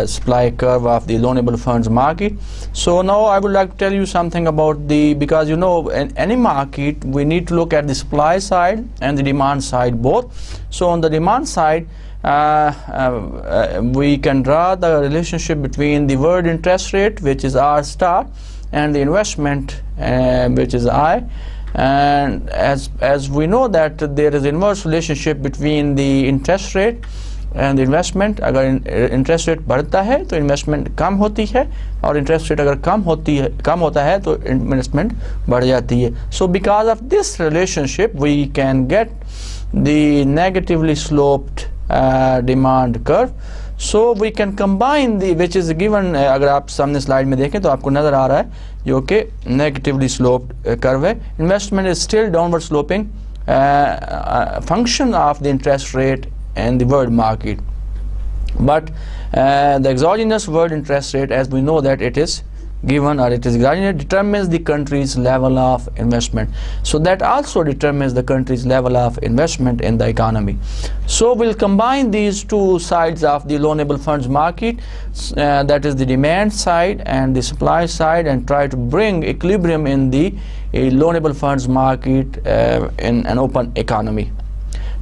Speaker 1: supply curve of the loanable funds market. So now I would like to tell you something about because you know in any market we need to look at the supply side and the demand side both. So on the demand side we can draw the relationship between the world interest rate, which is R star, and the investment which is I. And as we know that there is inverse relationship between the interest rate and the investment. अगर interest rate बढ़ता है तो investment कम होती है, और interest rate अगर कम होता है तो investment बढ़ जाती है. So because of this relationship we can get the negatively sloped demand curve. So we can combine which is given, अगर आप सामने स्लाइड में देखें तो आपको नज़र आ रहा है जो कि negatively sloped curve है. Investment is still downward sloping function of the interest rate and the world market, but the exogenous world interest rate, as we know that it is given or it is exogenous, determines the country's level of investment. So that also determines the country's level of investment in the economy. So we'll combine these two sides of the loanable funds market, that is the demand side and the supply side, and try to bring equilibrium in the loanable funds market in an open economy.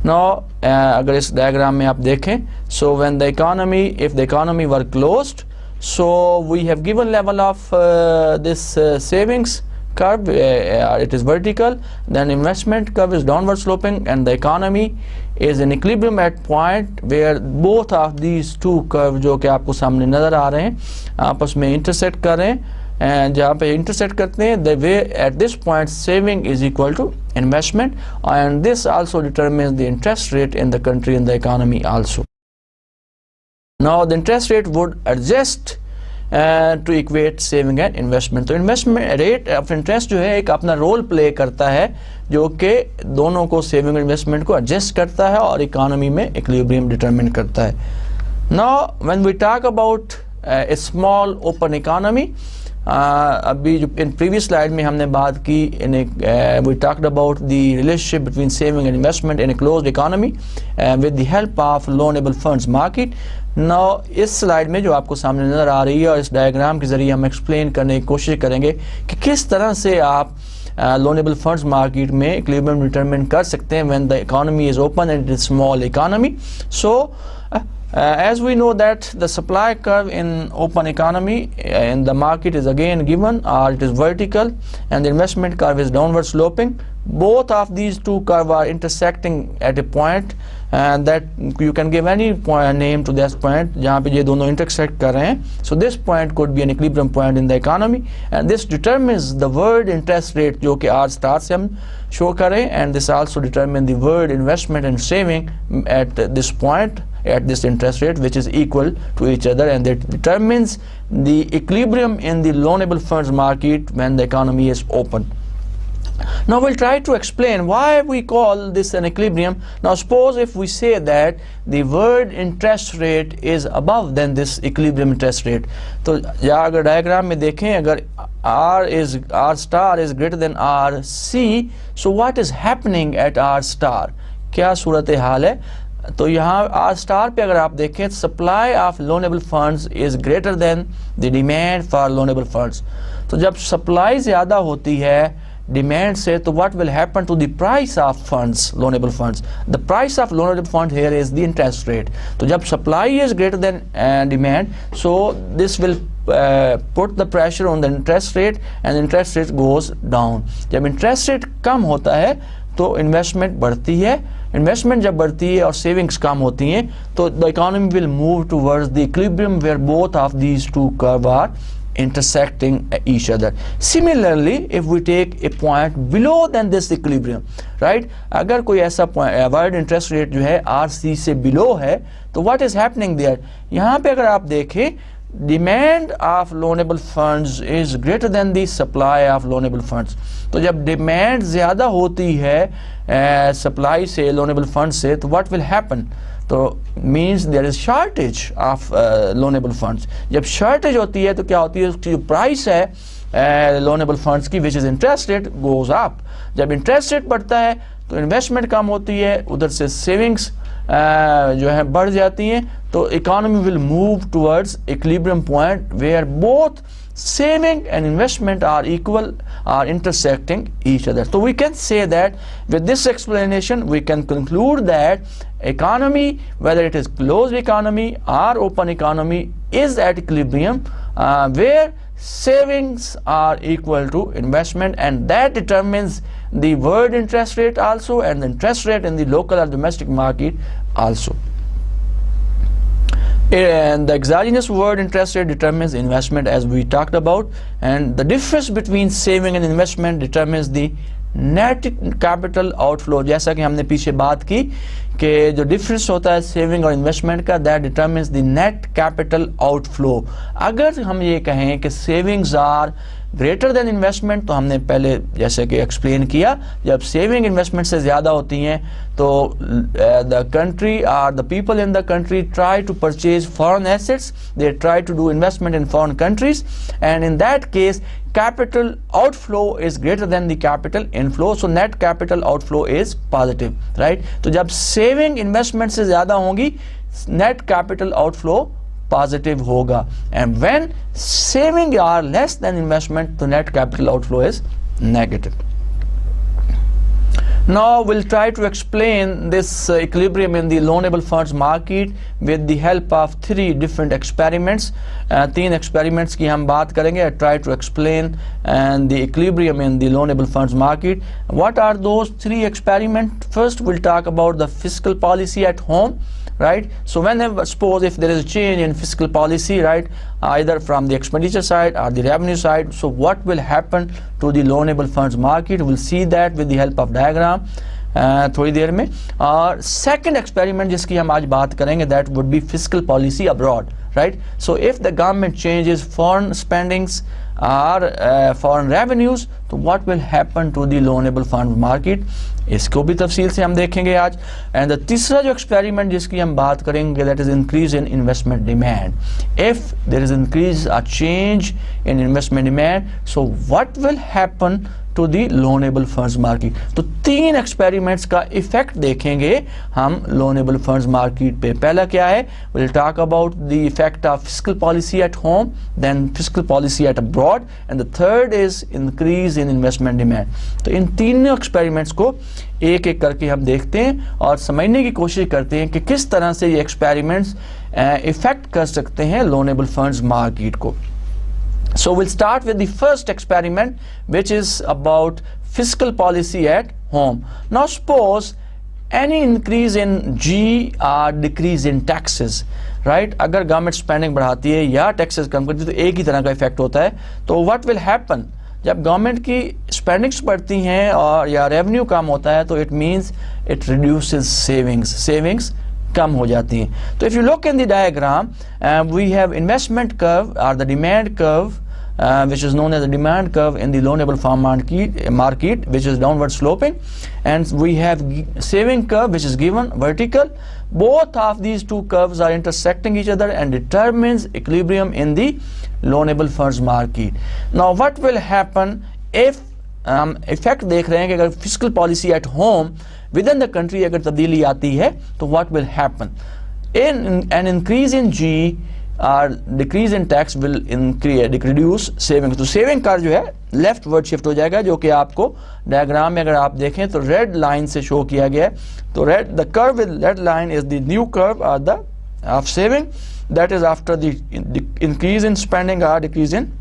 Speaker 1: Now अगर इस diagram में आप देखें, so when the economy, if the economy were closed, so we have given level of this savings curve, it is vertical, then investment curve is downward sloping, and the economy is in equilibrium at point where both of these two curves जो कि आपको सामने नज़र आ रहे हैं आपस में intersect कर रहे हैं, जहाँ पे इंटरसेक्ट करते हैं, the way at this point saving is equal to investment, and this also determines the interest rate in the country in the economy also. Now the interest rate would adjust to equate saving and investment. तो investment rate of interest जो है एक अपना role play करता है, जो कि दोनों को, सेविंग और इन्वेस्टमेंट को एडजस्ट करता है और इकोनॉमी में इक्विलिब्रियम डिटरमिन करता है. Now when we talk about a small open economy, अभी जो इन प्रीवियस स्लाइड में हमने बात की, we talked about the relationship between saving and investment in a closed economy with the help of loanable funds market. Now इस slide में जो आपको सामने नज़र आ रही है और इस डायग्राम के ज़रिए हम एक्सप्लेन करने की कोशिश करेंगे कि किस तरह से आप लोनेबल फंड्स मार्केट में इक्विलिब्रियम डिटरमिन कर सकते हैं when the economy is open and it is small economy. So as we know that the supply curve in open economy in the market is again given, or it is vertical, and the investment curve is downward sloping. Both of these two curves are intersecting at a point, and that you can give any point, name to this point जहाँ पे ये दोनों intersect कर रहे हैं. So this point could be an equilibrium point in the economy, and this determines the word interest rate जो कि R star से हम show करें, and this also determines the word investment and saving at this point, at this interest rate, which is equal to each other, and that determines the equilibrium in the loanable funds market when the economy is open. Now we'll try to explain why we call this an equilibrium. Now suppose if we say that the word interest rate is above than this equilibrium interest rate, तो या अगर diagram में देखें, अगर R star is greater than RC, so what is happening at R star? क्या सूरत हाल है? तो यहाँ R star पे अगर आप देखें, supply of loanable funds is greater than the demand for loanable funds. तो जब सप्लाई ज़्यादा होती है डिमांड से, तो what will happen to the price of funds, loanable funds. The price of loanable fund here is the interest rate. तो जब supply is greater than demand, so this will put the pressure on the interest rate, and interest rate goes down. जब interest rate कम होता है तो investment बढ़ती है, investment जब बढ़ती है और सेविंग्स कम होती हैं, तो the economy will move towards the equilibrium where both of these two curve are intersecting each other. Similarly, if we take a point below than this equilibrium, right, अगर कोई ऐसा वर्ड इंटरेस्ट रेट जो है RC से below है, तो what is happening there? यहाँ पे अगर आप देखें, demand of loanable funds is greater than the supply of loanable funds. तो जब डिमांड ज़्यादा होती है सप्लाई से, लोनेबल फंड से, तो व्हाट विल हैपन? तो means there is shortage of loanable funds. जब शॉर्टेज होती है तो क्या होती है, उसकी जो प्राइस है लोनेबल फंड्स की, which is interest rate, goes up. जब इंटरेस्ट रेट बढ़ता है तो इन्वेस्टमेंट कम होती है, उधर से सेविंग्स जो है बढ़ जाती हैं, तो economy will move towards equilibrium point where both saving and investment are equal, are intersecting each other. So we can say that with this explanation we can conclude that economy, whether it is closed economy or open economy, is at equilibrium where savings are equal to investment, and that determines the word interest rate also, and the interest rate in the local or domestic market also. And the exogenous word interest rate determines investment, as we talked about, and the difference between saving and investment determines the net capital outflow. जैसा कि हमने पीछे बात की कि जो difference होता है सेविंग और इन्वेस्टमेंट का, that determines the net capital outflow. अगर हम ये कहें कि savings are greater than investment, तो हमने पहले जैसे कि एक्सप्लेन किया, जब सेविंग इन्वेस्टमेंट से ज़्यादा होती हैं तो द कंट्री और the people in the country try to purchase foreign assets, they try to do investment in foreign countries, and in that case capital outflow is greater than the capital inflow, so net capital outflow is positive, right? तो जब saving investment से ज़्यादा होंगी, net capital outflow positive होगा, and when saving are less than investment, तो net capital outflow is negative. Now we'll try to explain this equilibrium in the loanable funds market with the help of three different experiments. तीन experiments की हम बात करेंगे. I try to explain the equilibrium in the loanable funds market. What are those three experiments? First, we'll talk about the fiscal policy at home. Right, so whenever, suppose if there is a change in fiscal policy, right, either from the expenditure side or the revenue side, so what will happen to the loanable funds market? We'll see that with the help of diagram थोड़ी देर में. और second experiment जिसकी हम आज बात करेंगे, that would be fiscal policy abroad. Right, so if the government changes foreign spendings or foreign revenues, तो what will happen to the loanable fund market? इसको भी तफसील से हम देखेंगे आज. एंड तीसरा जो एक्सपेरिमेंट जिसकी हम बात करेंगे, that is increase in investment demand. If there is increase a change in investment demand, so what will happen to the loanable funds market. तो तीन एक्सपेरिमेंट्स का इफेक्ट देखेंगे हम लोनेबल फंड्स मार्केट पे. पहला क्या है, will talk about the effect of fiscal policy at home, then fiscal policy at abroad, and the third is increase in investment demand. तो इन तीनों एक्सपेरिमेंट्स को एक एक करके हम देखते हैं और समझने की कोशिश करते हैं कि किस तरह से ये एक्सपेरिमेंट्स इफेक्ट कर सकते हैं लोनेबल फंड्स मार्केट को. So we'll start with the first experiment, which is about fiscal policy at home. Now suppose any increase in G or decrease in taxes, right? अगर गवर्नमेंट स्पेंडिंग बढ़ाती है या taxes कम करती है तो एक ही तरह का इफेक्ट होता है. तो what will happen? जब गवर्नमेंट की स्पेंडिंग्स बढ़ती हैं और या रेवेन्यू कम होता है, तो it means it reduces savings कम हो जाती हैं. तो if you look in the diagram, we have investment curve और the demand curve, which is known as the demand curve in the loanable fund market, which is downward sloping, and we have saving curve which is given vertical. Both of these two curves are intersecting each other and determines equilibrium in the loanable funds market. Now what will happen if effect देख रहे हैं कि अगर fiscal policy at home within the country अगर तब्दीली आती है तो what will happen? In an increase in G और decrease in tax will reduce saving. तो सेविंग का जो है लेफ्ट वर्ड शिफ्ट हो जाएगा, जो कि आपको डायग्राम में अगर आप देखें तो रेड लाइन से शो किया गया है. तो the curve with red line is the new curve और the of saving, that is after the increase in spending और decrease in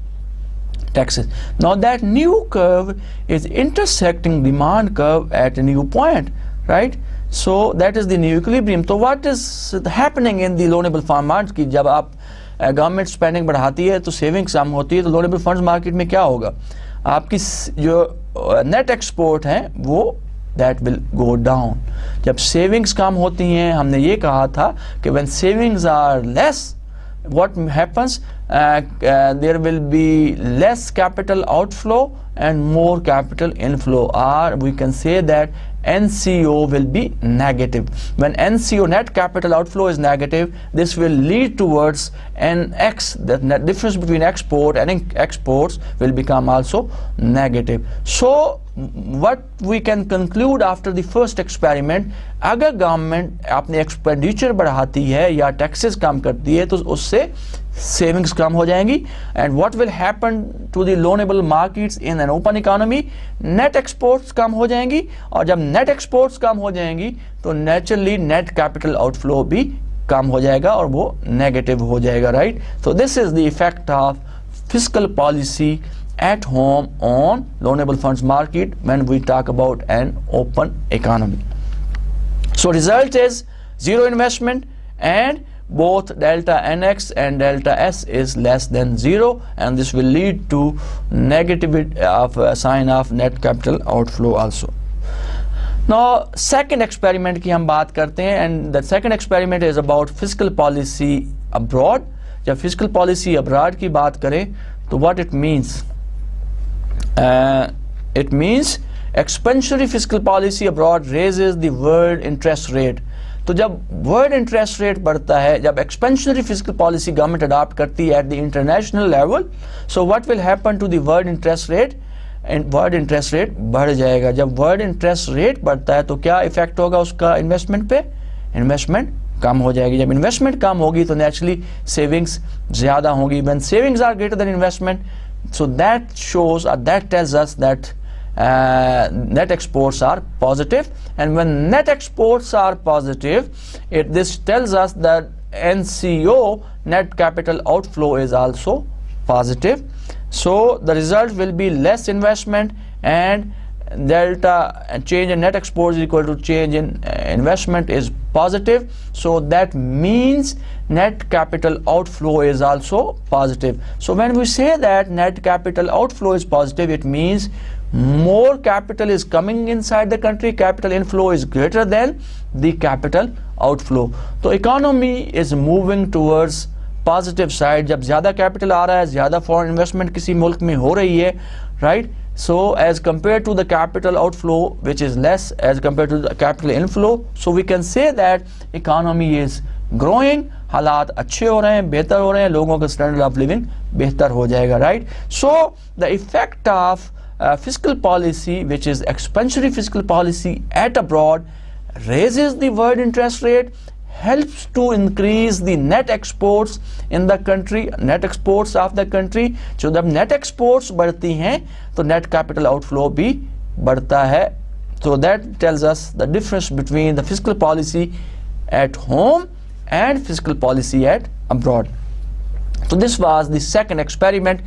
Speaker 1: taxes. Now that new curve is intersecting demand curve at a new point, right? So that is the new equilibrium. So what is happening in the loanable fund market कि जब आप government spending बढ़ाती है तो savings कम होती है, तो लोनेबल फंड्स मार्केट में क्या होगा, आपकी जो नेट एक्सपोर्ट है वो दैट विल गो डाउन. जब सेविंग्स कम होती हैं, हमने ये कहा था कि when savings are less, what happens, there will be less capital outflow and more capital inflow, or we can say that NCO will be negative. When NCO, net capital outflow, is negative, this will lead towards NX, the net difference between export and exports will become also negative. So what we can conclude after the first experiment, अगर government अपने expenditure बढ़ाती है या taxes कम करती है तो उससे savings कम हो जाएंगी. And what will happen to the loanable markets in an open economy, net exports कम हो जाएंगी, और जब नेट एक्सपोर्ट्स कम हो जाएंगी तो नेचुरली नेट कैपिटल आउटफ्लो भी कम हो जाएगा और वो नेगेटिव हो जाएगा. Right, so this is the effect of fiscal policy at home on loanable funds market when we talk about an open economy. So result is zero investment and both delta NX and delta S is less than 0, and this will lead to negative of a sign of net capital outflow also. Now second experiment की हम बात करते हैं, and the second experiment is about fiscal policy abroad. जब fiscal policy abroad की बात करें तो what it means? It means expansionary fiscal policy abroad raises the world interest rate. तो जब वर्ल्ड इंटरेस्ट रेट बढ़ता है, जब expansionary fiscal policy government adopt करती है at the international level, so what will happen to the world interest rate, and world interest rate बढ़ जाएगा. जब वर्ल्ड इंटरेस्ट रेट बढ़ता है तो क्या इफेक्ट होगा उसका इन्वेस्टमेंट पे, इन्वेस्टमेंट कम हो जाएगी. जब इन्वेस्टमेंट कम होगी तो नेचुरली सेविंग्स ज़्यादा होगी. When savings are greater than investment, so that shows or that tells us that net exports are positive, and when net exports are positive, this tells us that NCO, net capital outflow, is also positive. So the result will be less investment, and delta change in net exports is equal to change in investment is positive. So that means net capital outflow is also positive. So when we say that net capital outflow is positive, it means more capital is coming inside the country, capital inflow is greater than the capital outflow. So economy is moving towards positive side. जब ज़्यादा capital आ रहा है, ज़्यादा foreign investment किसी मुल्क में हो रही है, right, so as compared to the capital outflow which is less as compared to the capital inflow, so we can say that economy is growing, हालात अच्छे हो रहे हैं, बेहतर हो रहे हैं, लोगों का स्टैंडर्ड ऑफ लिविंग बेहतर हो जाएगा, right. So the effect of fiscal policy, which is expansionary fiscal policy at abroad, raises the world interest rate, helps to increase the net exports in the country, net exports of the country. So जब net exports बढ़ती हैं तो net capital outflow भी बढ़ता है. So that tells us the difference between the fiscal policy at home and fiscal policy at abroad. So this was the second experiment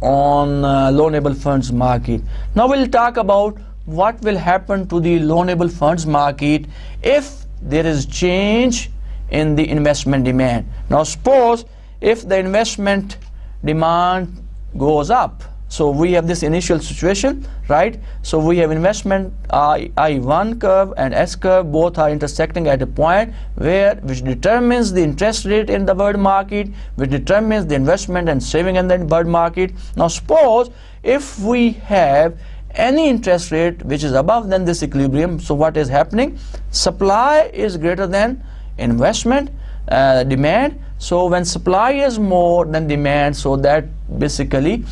Speaker 1: on loanable funds market. Now we'll talk about what will happen to the loanable funds market if there is change in the investment demand. Now suppose if the investment demand goes up, so we have this initial situation, right? So we have investment I1 curve and S curve, both are intersecting at a point which determines the interest rate in the world market, which determines the investment and saving in the world market. Now suppose if we have any interest rate which is above than this equilibrium, so what is happening? Supply is greater than investment demand. So when supply is more than demand, so that basically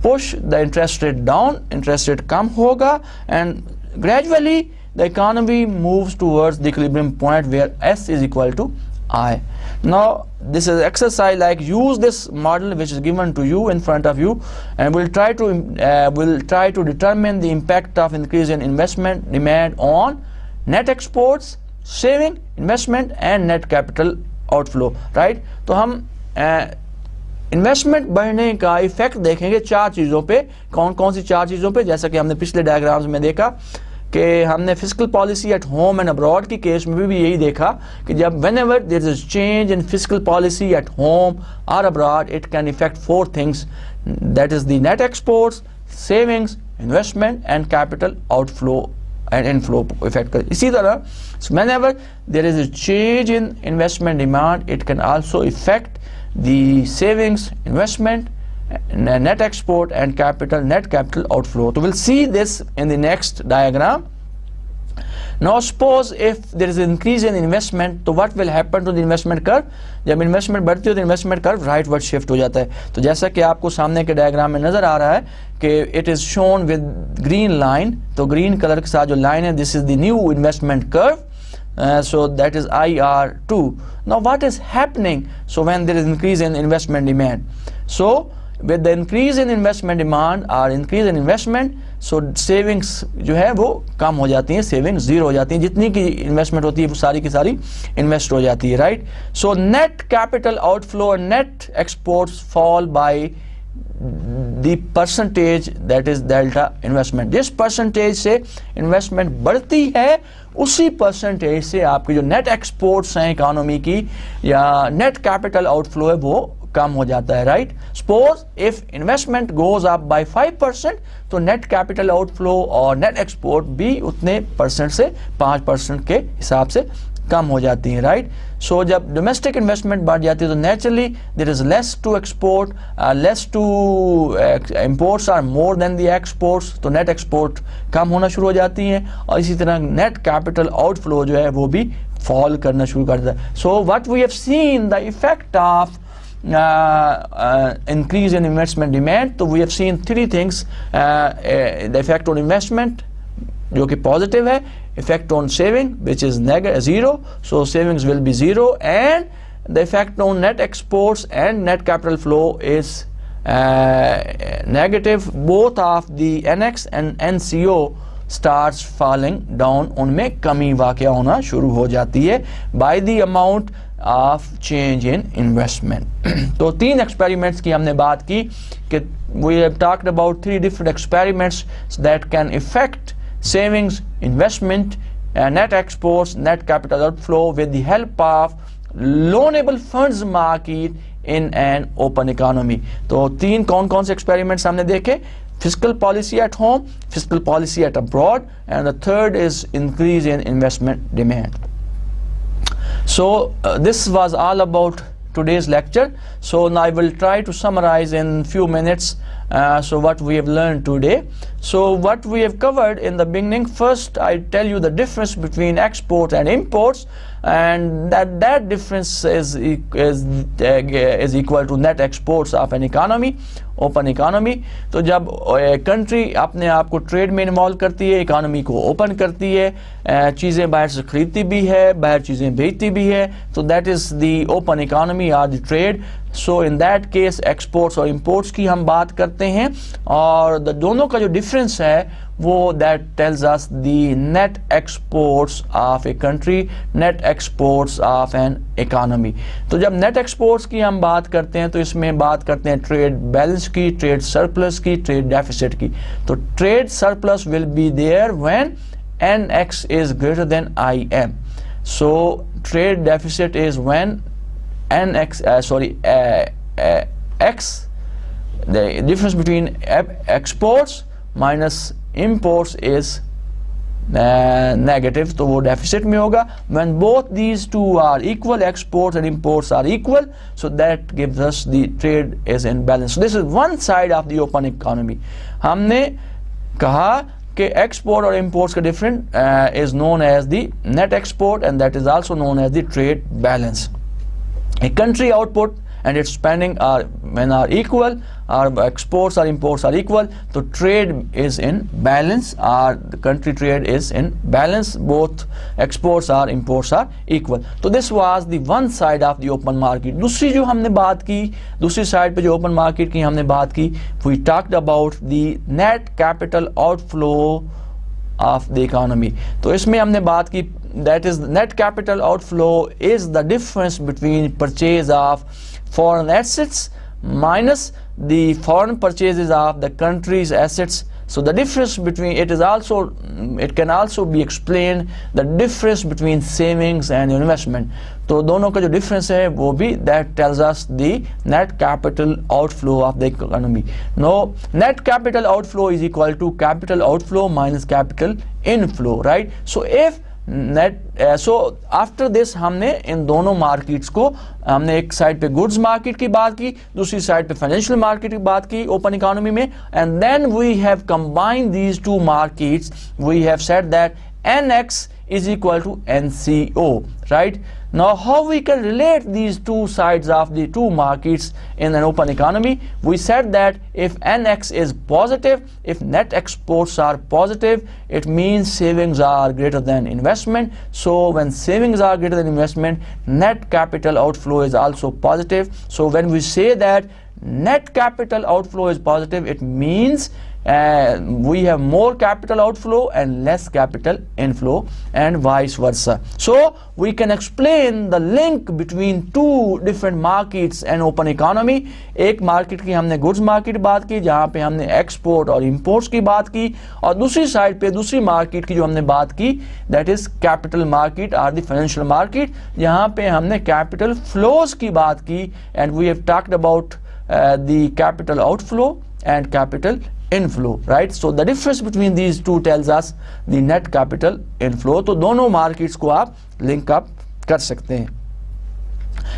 Speaker 1: push the interest rate down, interest rate कम होगा, and gradually the economy moves towards the equilibrium point where S is equal to I. Now this is exercise, like use this model which is given to you in front of you, and we'll try to determine the impact of increase in investment demand on net exports, saving, investment and net capital outflow, right? तो हम investment बढ़ने का effect देखेंगे चार चीज़ों पे. कौन कौन सी चार चीज़ों पे? जैसा कि हमने पिछले डायग्राम्स में देखा कि हमने physical policy at home and abroad की केस में भी यही देखा कि जब whenever there is change in fiscal policy at home or abroad, it can affect four things, that is the net exports, savings, investment and capital outflow and inflow effect. इसी तरह whenever there is a change in investment demand, it can also affect the savings, investment, net export and net capital outflow. So we'll see this in the next diagram. Now suppose if there is an increase in investment, so what will happen to the investment curve? जब investment बढ़ती है तो investment curve rightward shift हो जाता है. तो जैसा कि आपको सामने के डायग्राम में नजर आ रहा है कि it is shown with green line, तो green कलर के साथ जो line है, this is the new investment curve. So that is IR2. Now what is happening? So when there is increase in investment demand, so with the increase in investment demand or increase in investment, so savings जो है वो कम हो जाती हैं, savings zero हो जाती हैं, जितनी की investment होती है वो सारी की सारी invest हो जाती है, right? So net capital outflow and net exports fall by the percentage, that is delta investment. जिस percentage से investment बढ़ती है उसी percentage से आपकी जो net exports हैं इकोनॉमी की या net capital outflow है वो कम हो जाता है, right? Suppose if investment goes up by 5%, तो net capital outflow और net export भी उतने परसेंट से 5% के हिसाब से कम हो जाती है, राइट? सो जब डोमेस्टिक इन्वेस्टमेंट बढ़ जाती है तो naturally there is less to export, less to imports are more than the exports, तो नेट एक्सपोर्ट कम होना शुरू हो जाती हैं और इसी तरह नेट कैपिटल आउटफ्लो जो है वो भी फॉल करना शुरू कर देता है. So what we have seen the effect of increase in investment demand, तो we have seen three things, the effect on investment जो कि positive है, effect on saving which is zero, so savings will be zero, and the effect on net exports and net capital flow is negative, both of the NX and NCO starts falling down, उनमें कमी वाक़या होना शुरू हो जाती है by the amount of change in investment. तो 3 experiments की हमने बात की कि we have talked about 3 different experiments that can affect savings, investment, net exports, net capital outflow with the help of loanable funds market in an open economy. तो 3 कौन कौन से एक्सपेरिमेंट्स हमने देखे? Fiscal policy at home, fiscal policy at abroad, and the third is increase in investment demand. So this was all about today's lecture. So now I will try to summarize in few minutes so what we have learned today. So what we have covered in the beginning, first I tell you the difference between exports and imports, and that difference is equal to net exports of an economy, open economy. तो जब country अपने आप को trade में involve करती है, economy को open करती है, चीज़ें बाहर से खरीदती भी है, बाहर चीज़ें बेचती भी है, तो that is the open economy or the trade. So in that case exports और इंपोर्ट्स की हम बात करते हैं, और दोनों का जो डिफरेंस है वो that tells us the net exports of a country, net exports of an economy. तो जब नेट एक्सपोर्ट्स की हम बात करते हैं तो इसमें बात करते हैं ट्रेड बैलेंस की, ट्रेड सरप्लस की, ट्रेड डेफिसिट की. तो trade surplus will be there when NX is greater than IM. So trade deficit is when NX X, the difference between exports minus imports is negative, तो वो deficit में होगा. When both these two are equal, exports and imports are equal, so that gives us the trade is in balance. So this is one side of the open economy. हमने कहा कि export और imports का difference is known as the net export, and that is also known as the trade balance. A country output and its spending are when are equal, our exports or imports are equal, so trade is in balance, or the country trade is in balance, both exports or imports are equal. So this was the one side of the open market. दूसरी जो हमने बात की, दूसरी side पे जो open market की हमने बात की, we talked about the net capital outflow of the economy. तो इसमें हमने बात की, that is net capital outflow is the difference between purchase of foreign assets minus the foreign purchases of the country's assets. So the difference between it can also be explained the difference between savings and investment. तो दोनों का जो difference है वो भी that tells us the net capital outflow of the economy. Now net capital outflow is equal to capital outflow minus capital inflow, right? So if so after this हमने इन दोनों markets को, हमने एक साइड पे goods market की बात की, दूसरी साइड पे फाइनेंशियल मार्केट की बात की ओपन इकोनॉमी में, and then we have combined these two markets. We have said that NX is equal to NCO, right? Now how we can relate these two sides of the two markets in an open economy? We said that if NX is positive, if net exports are positive, it means savings are greater than investment. So when savings are greater than investment, net capital outflow is also positive. So when we say that net capital outflow is positive, it means we have more capital outflow and less capital inflow, and vice versa. So we can explain the link between two different markets and open economy. एक market की हमने goods market बात की जहाँ पे हमने export और imports की बात की, और दूसरी साइड पे दूसरी मार्केट की जो हमने बात की दैट इज कैपिटल मार्केट और द फाइनेंशियल मार्केट, जहाँ पे हमने कैपिटल फ्लोज की बात की, and we have talked about the capital outflow and capital inflow, right? So the difference between these two tells us the net capital inflow. तो दोनों markets को आप link up कर सकते हैं.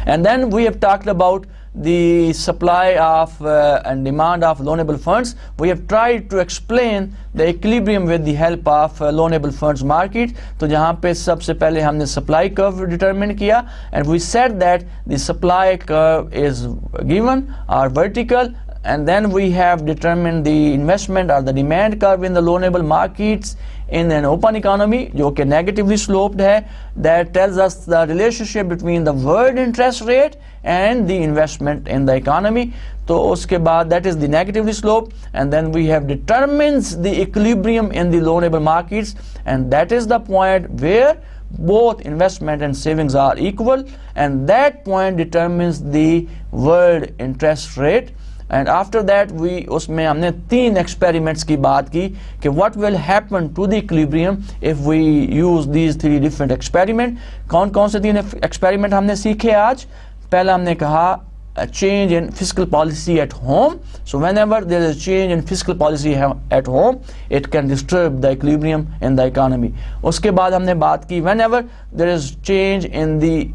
Speaker 1: And then we have talked about the supply of and demand of loanable funds. We have tried to explain the equilibrium with the help of loanable funds market. तो जहाँ पे सबसे पहले हमने supply curve determine किया, and we said that the supply curve is given or vertical and then we have determined the investment or the demand curve in the loanable markets in an open economy जो कि negatively sloped है. That tells us the relationship between the world interest rate and the investment in the economy. तो उसके बाद that is the negatively sloped, and then we have determines the equilibrium in the loanable markets, and that is the point where both investment and savings are equal, and that point determines the world interest rate. And after that we उसमें हमने 3 experiments की बात की कि what will happen to the equilibrium if we use these 3 different experiment. कौन कौन से 3 experiment हमने सीखे आज? पहला हमने कहा a change in fiscal policy at home. So whenever there is a change in fiscal policy at home, it can disturb the equilibrium in the economy. उसके बाद हमने बात की whenever there is change in the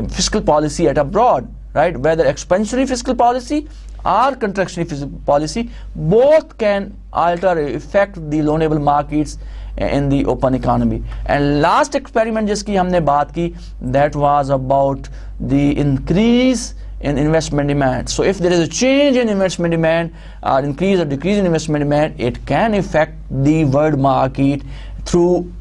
Speaker 1: fiscal policy at abroad, right, whether expansionary fiscal policy or contractionary fiscal policy, both can alter or affect the loanable markets in the open economy. And last experiment जिसकी हमने बात की, that was about the increase in investment demand. So if there is a change in investment demand or increase or decrease in investment demand, it can affect the world market through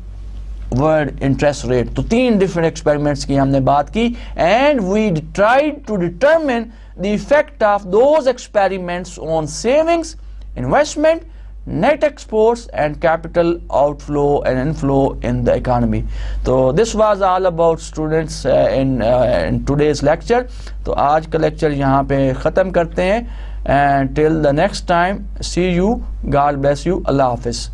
Speaker 1: world interest rate. तो 3 different experiments की हमने बात की, and we tried to determine the effect of those experiments on savings, investment, net exports and capital outflow and inflow in the economy. So this was all about students in today's lecture. तो आज का lecture यहाँ पे ख़त्म करते हैं, and till the next time, see you, God bless you, Allah Hafiz.